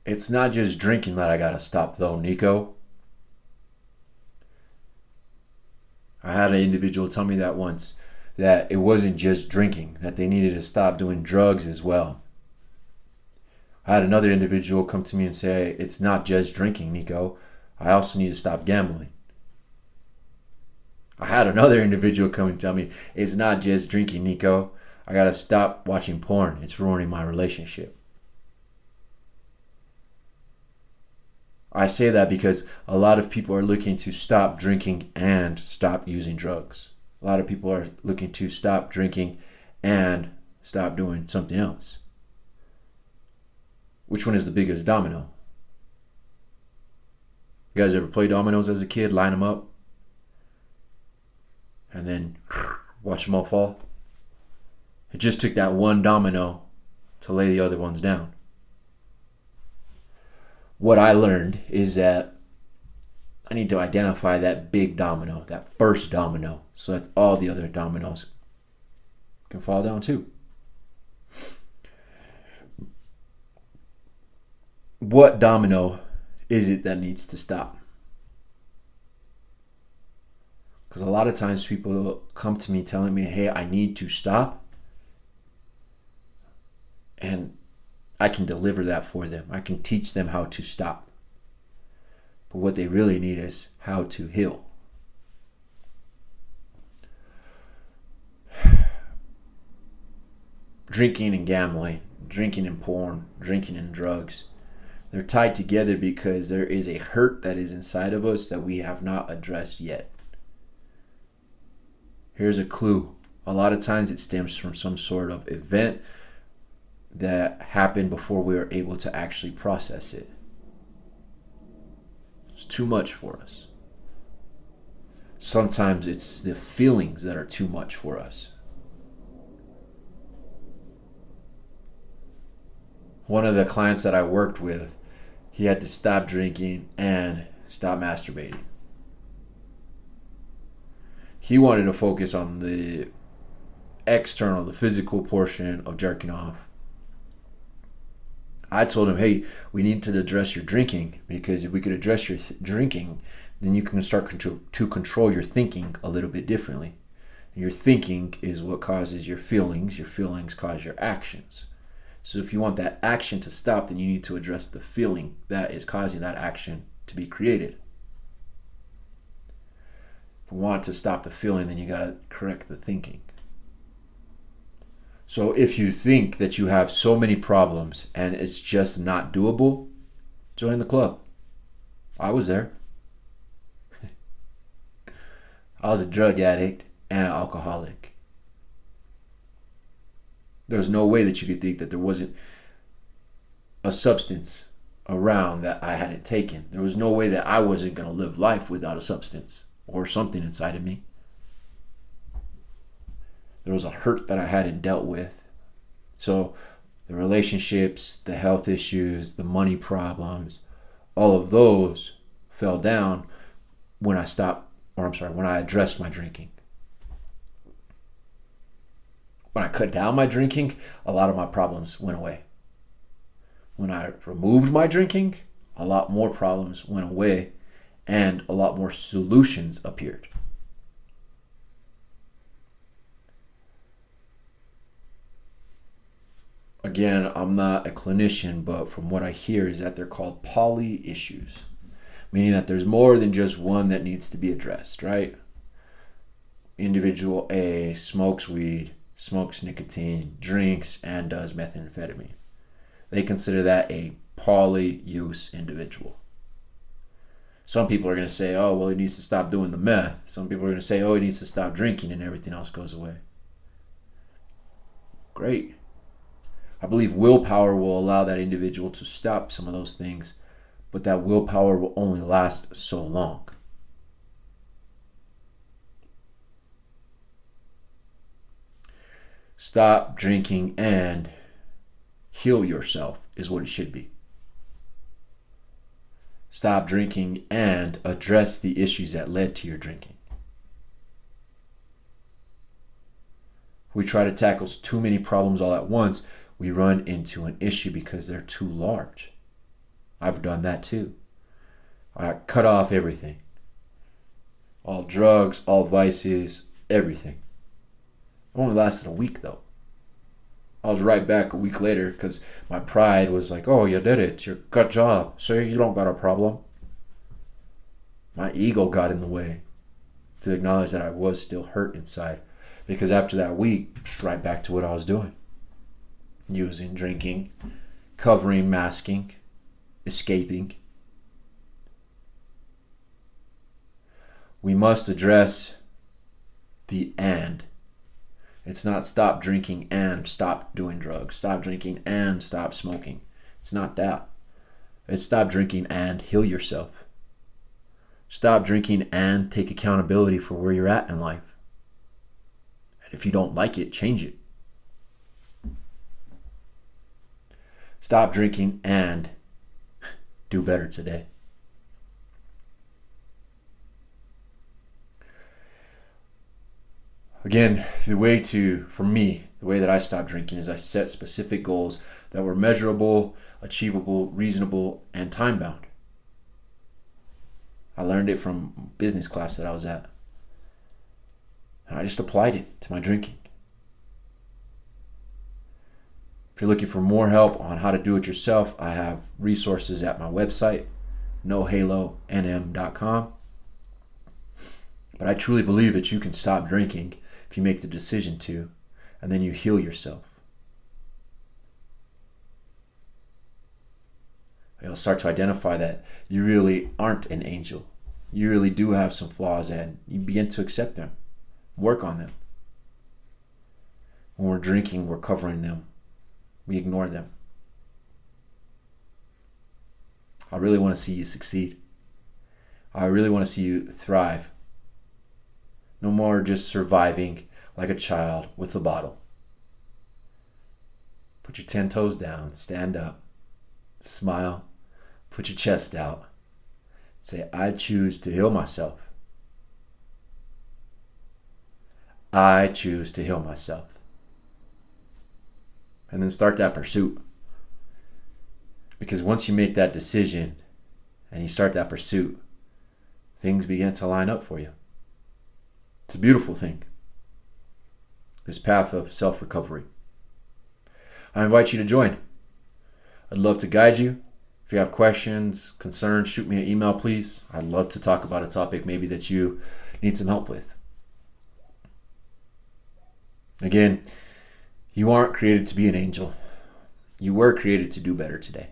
It's not just drinking that I gotta stop though, Nico. I had an individual tell me that once, that it wasn't just drinking, that they needed to stop doing drugs as well. I had another individual come to me and say, it's not just drinking, Nico. I also need to stop gambling. I had another individual come and tell me, it's not just drinking, Nico. I gotta stop watching porn. It's ruining my relationship. I say that because a lot of people are looking to stop drinking and stop using drugs. A lot of people are looking to stop drinking and stop doing something else. Which one is the biggest domino? You guys ever play dominoes as a kid? Line them up and then watch them all fall? It just took that one domino to lay the other ones down. What I learned is that I need to identify that big domino, that first domino, so that all the other dominoes can fall down too. What domino is it that needs to stop? Because a lot of times people come to me telling me, hey, I need to stop. And I can deliver that for them. I can teach them how to stop. But what they really need is how to heal. Drinking and gambling, drinking and porn, drinking and drugs. They're tied together because there is a hurt that is inside of us that we have not addressed yet. Here's a clue. A lot of times it stems from some sort of event that happened before we were able to actually process it. It's too much for us. Sometimes it's the feelings that are too much for us. One of the clients that I worked with, he had to stop drinking and stop masturbating. He wanted to focus on the external, the physical portion of jerking off. I told him, hey, we need to address your drinking, because if we could address your drinking, then you can start to control your thinking a little bit differently. Your thinking is what causes your feelings cause your actions. So if you want that action to stop, then you need to address the feeling that is causing that action to be created. If we want to stop the feeling, then you got to correct the thinking. So if you think that you have so many problems and it's just not doable, join the club. I was there. I was a drug addict and an alcoholic. There was no way that you could think that there wasn't a substance around that I hadn't taken. There was no way that I wasn't going to live life without a substance or something inside of me. There was a hurt that I hadn't dealt with. So the relationships, the health issues, the money problems, all of those fell down when when I addressed my drinking. When I cut down my drinking, a lot of my problems went away. When I removed my drinking, a lot more problems went away and a lot more solutions appeared. Again, I'm not a clinician, but from what I hear is that they're called poly issues, meaning that there's more than just one that needs to be addressed, right? Individual A smokes weed, smokes nicotine, drinks, and does methamphetamine. They consider that a poly-use individual. Some people are going to say, oh, well, he needs to stop doing the meth. Some people are going to say, oh, he needs to stop drinking, and everything else goes away. Great. I believe willpower will allow that individual to stop some of those things, but that willpower will only last so long. Stop drinking and heal yourself is what it should be. Stop drinking and address the issues that led to your drinking. We try to tackle too many problems all at once. We run into an issue because they're too large. I've done that too. I cut off everything. All drugs, all vices, everything. It only lasted a week though. I was right back a week later because my pride was like, oh, you did it. Good job. So you don't got a problem. My ego got in the way to acknowledge that I was still hurt inside. Because after that week, right back to what I was doing. Using, drinking, covering, masking, escaping. We must address the and. It's not stop drinking and stop doing drugs. Stop drinking and stop smoking. It's not that. It's stop drinking and heal yourself. Stop drinking and take accountability for where you're at in life. And if you don't like it, change it. Stop drinking and do better today. Again, for me, the way that I stopped drinking is I set specific goals that were measurable, achievable, reasonable, and time-bound. I learned it from business class that I was at. And I just applied it to my drinking. If you're looking for more help on how to do it yourself, I have resources at my website, nohalonm.com. But I truly believe that you can stop drinking if you make the decision to, and then you heal yourself. You'll start to identify that you really aren't an angel. You really do have some flaws, and you begin to accept them, work on them. When we're drinking, we're covering them. We ignore them. I really want to see you succeed. I really want to see you thrive. No more just surviving like a child with a bottle. Put your 10 toes down, stand up, smile, put your chest out. Say, I choose to heal myself. I choose to heal myself. And then start that pursuit. Because once you make that decision and you start that pursuit, things begin to line up for you. It's a beautiful thing. This path of self-recovery. I invite you to join. I'd love to guide you. If you have questions, concerns, shoot me an email, please. I'd love to talk about a topic maybe that you need some help with. Again, you aren't created to be an angel. You were created to do better today.